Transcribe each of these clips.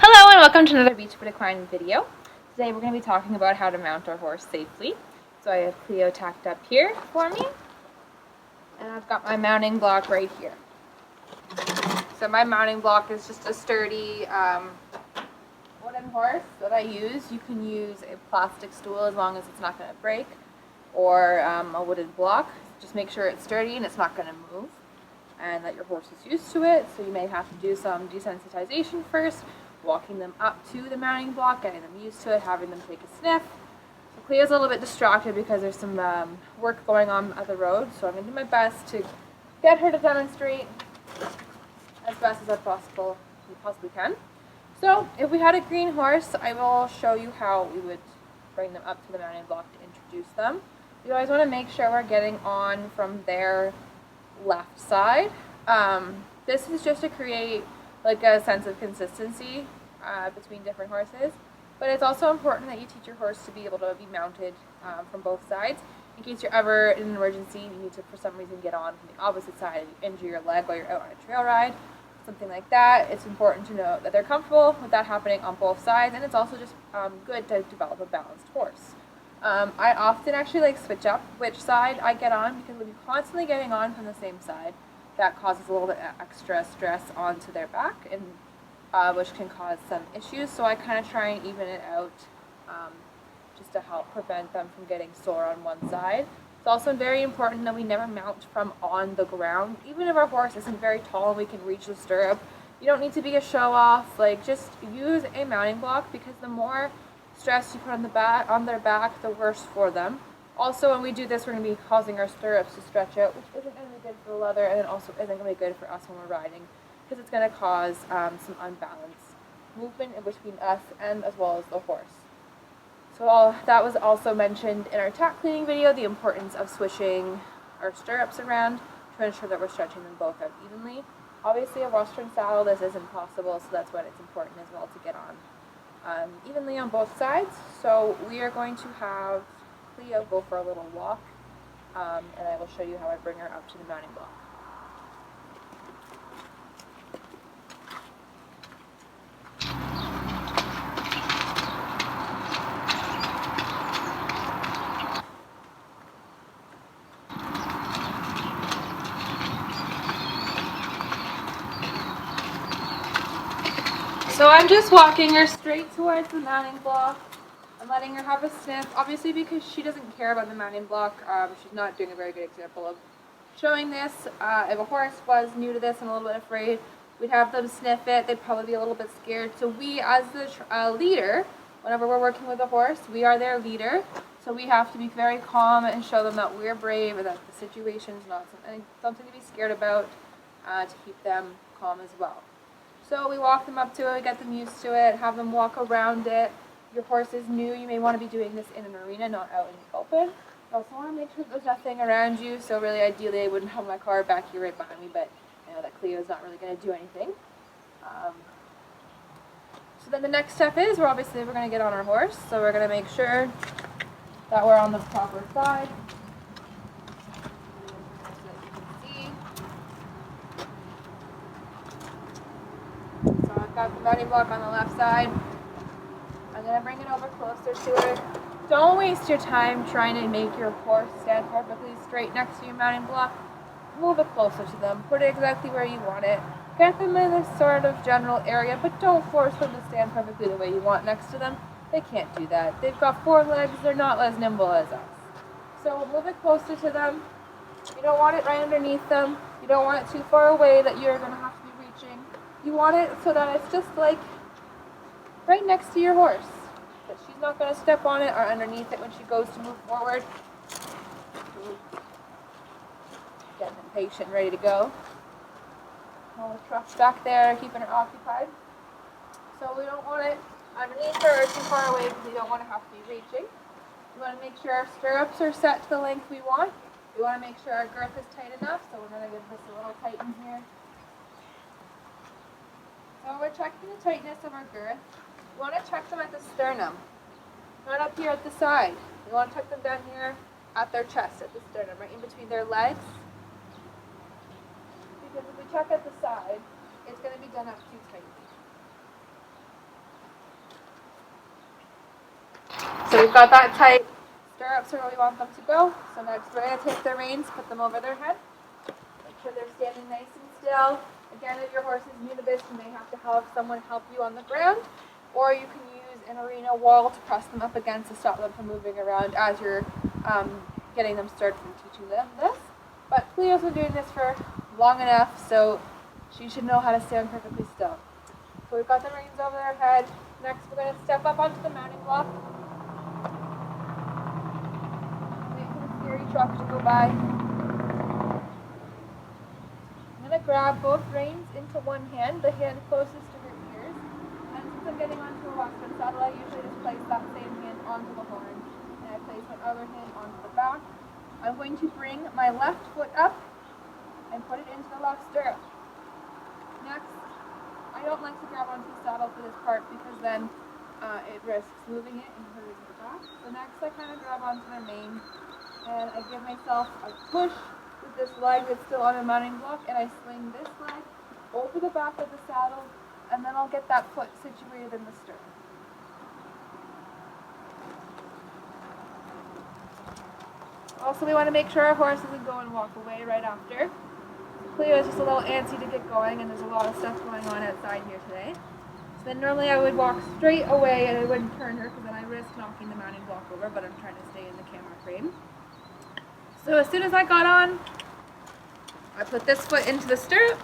Hello and welcome to another Beach But Equine video. Today we're going to be talking about how to mount our horse safely. So I have Cleo tacked up here for me, and I've got my mounting block right here. So my mounting block is just a sturdy wooden horse that I use. You can use a plastic stool as long as it's not going to break, or a wooden block. Just make sure it's sturdy and it's not going to move, and that your horse is used to it. So you may have to do some desensitization first, walking them up to the mounting block, getting them used to it, having them take a sniff. So Cleo's a little bit distracted because there's some work going on at the road, so I'm going to do my best to get her to demonstrate as best as I possibly can. So if we had a green horse, I will show you how we would bring them up to the mounting block to introduce them. You always want to make sure we're getting on from their left side. This is just to create like a sense of consistency between different horses, but it's also important that you teach your horse to be able to be mounted from both sides. In case you're ever in an emergency, you need to for some reason get on from the opposite side and you injure your leg while you're out on a trail ride, something like that. It's important to know that they're comfortable with that happening on both sides, and it's also just good to develop a balanced horse. I often actually switch up which side I get on, because when you're constantly getting on from the same side, that causes a little bit extra stress onto their back, and which can cause some issues. So I kind of try and even it out just to help prevent them from getting sore on one side. It's also very important that we never mount from on the ground. Even if our horse isn't very tall and we can reach the stirrup, you don't need to be a show-off. Just use a mounting block, because the more stress you put on their back, the worse for them. Also, when we do this, we're going to be causing our stirrups to stretch out, which isn't going to be good for the leather, and it also isn't going to be good for us when we're riding, because it's going to cause some unbalanced movement in between us and as well as the horse. So that was also mentioned in our tack cleaning video, the importance of swishing our stirrups around to ensure that we're stretching them both out evenly. Obviously, a Western saddle, this isn't possible, so that's when it's important as well to get on evenly on both sides. So we are going to have Cleo go for a little walk, and I will show you how I bring her up to the mounting block. So I'm just walking her straight towards the mounting block. I'm letting her have a sniff, obviously because she doesn't care about the mounting block. She's not doing a very good example of showing this. If a horse was new to this and a little bit afraid, we'd have them sniff it. They'd probably be a little bit scared. So we, as the leader, whenever we're working with a horse, we are their leader. So we have to be very calm and show them that we're brave and that the situation is not something to be scared about, to keep them calm as well. So we walk them up to it, get them used to it, have them walk around it. Your horse is new, you may want to be doing this in an arena, not out in the open. You also want to make sure there's nothing around you, so really ideally I wouldn't have my car back here right behind me, but I know that Cleo's not really going to do anything. So then the next step is, we're going to get on our horse, so we're going to make sure that we're on the proper side. So I've got the mounting block on the left side. I'm going to bring it over closer to her. Don't waste your time trying to make your horse stand perfectly straight next to your mounting block. Move it closer to them. Put it exactly where you want it. Get them in this sort of general area, but don't force them to stand perfectly the way you want next to them. They can't do that. They've got 4 legs. They're not as nimble as us. So move it closer to them. You don't want it right underneath them. You don't want it too far away that you're going to have to be reaching. You want it so that it's just right next to your horse, that she's not going to step on it or underneath it when she goes to move forward. Getting impatient, ready to go. All the trucks back there, keeping her occupied. So we don't want it underneath her or too far away, because we don't want to have to be reaching. We want to make sure our stirrups are set to the length we want. We want to make sure our girth is tight enough, so we're going to give this a little tighten here. So we're checking the tightness of our girth. We want to check them at the sternum, not up here at the side. We want to check them down here at their chest, at the sternum, right in between their legs. Because if we check at the side, it's going to be done up too tightly. So we've got that tight. Stirrups are where we want them to go. So next we're going to take the reins, put them over their head. Make sure they're standing nice and still. Again, if your horse is new to this, you may have to have someone help you on the ground, or you can use an arena wall to press them up against to stop them from moving around as you're getting them started and teaching them this. But Cleo's been doing this for long enough, so she should know how to stand perfectly still. So we've got the reins over their head. Next, we're going to step up onto the mounting block. Wait for the scary truck to go by. I'm going to grab both reins into one hand, the hand closest to her ears. And since I'm getting onto a Western saddle, I usually just place that same hand onto the horn. And I place my other hand onto the back. I'm going to bring my left foot up and put it into the left stirrup. Next, I don't like to grab onto the saddle for this part because then it risks moving it and hurting the back. So next I kind of grab onto the mane and I give myself a push with this leg that's still on a mounting block, and I swing this leg over the back of the saddle, and then I'll get that foot situated in the stirrup. Also, we want to make sure our horse doesn't go and walk away right after. Cleo is just a little antsy to get going, and there's a lot of stuff going on outside here today. So then normally I would walk straight away and I wouldn't turn her because then I risk knocking the mounting block over, but I'm trying to stay in the camera frame. So as soon as I got on, I put this foot into the stirrup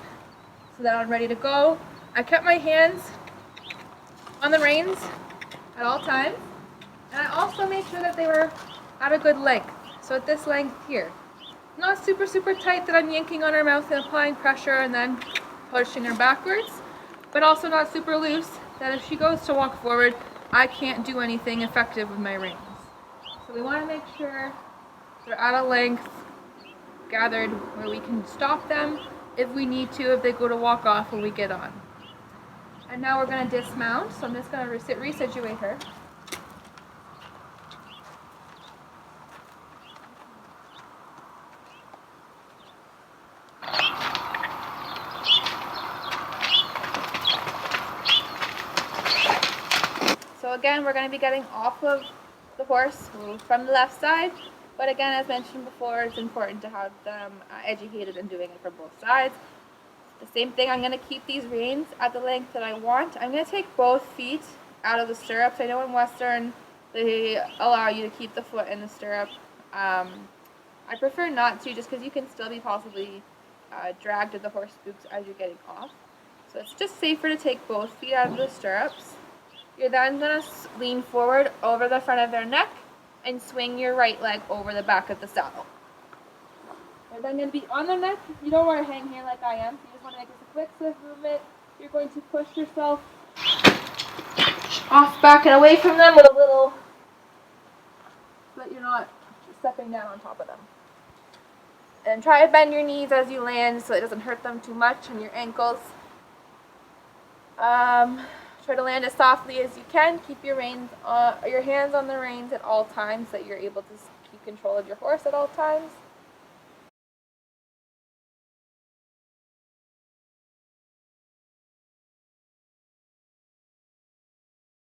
so that I'm ready to go. I kept my hands on the reins at all times, and I also made sure that they were at a good length. So at this length here. Not super tight that I'm yanking on her mouth and applying pressure and then pushing her backwards, but also not super loose that if she goes to walk forward, I can't do anything effective with my reins. So we want to make sure they're at a length gathered where we can stop them if we need to, if they go to walk off when we get on. And now we're going to dismount, so I'm just going to resituate her. So again, we're going to be getting off of the horse from the left side, but again, as mentioned before, it's important to have them educated in doing it from both sides. The same thing, I'm going to keep these reins at the length that I want. I'm going to take both feet out of the stirrups. I know in Western they allow you to keep the foot in the stirrup. I prefer not to, just because you can still be possibly dragged at the horse spooks as you're getting off. So it's just safer to take both feet out of the stirrups. You're then going to lean forward over the front of their neck and swing your right leg over the back of the saddle. You're then going to be on their neck. You don't want to hang here like I am. You just want to make this a quick, swift movement. You're going to push yourself off, back, and away from them with a little, so that you're not stepping down on top of them. And try to bend your knees as you land so it doesn't hurt them too much and your ankles. Try to land as softly as you can. Keep your hands on the reins at all times so that you're able to keep control of your horse at all times.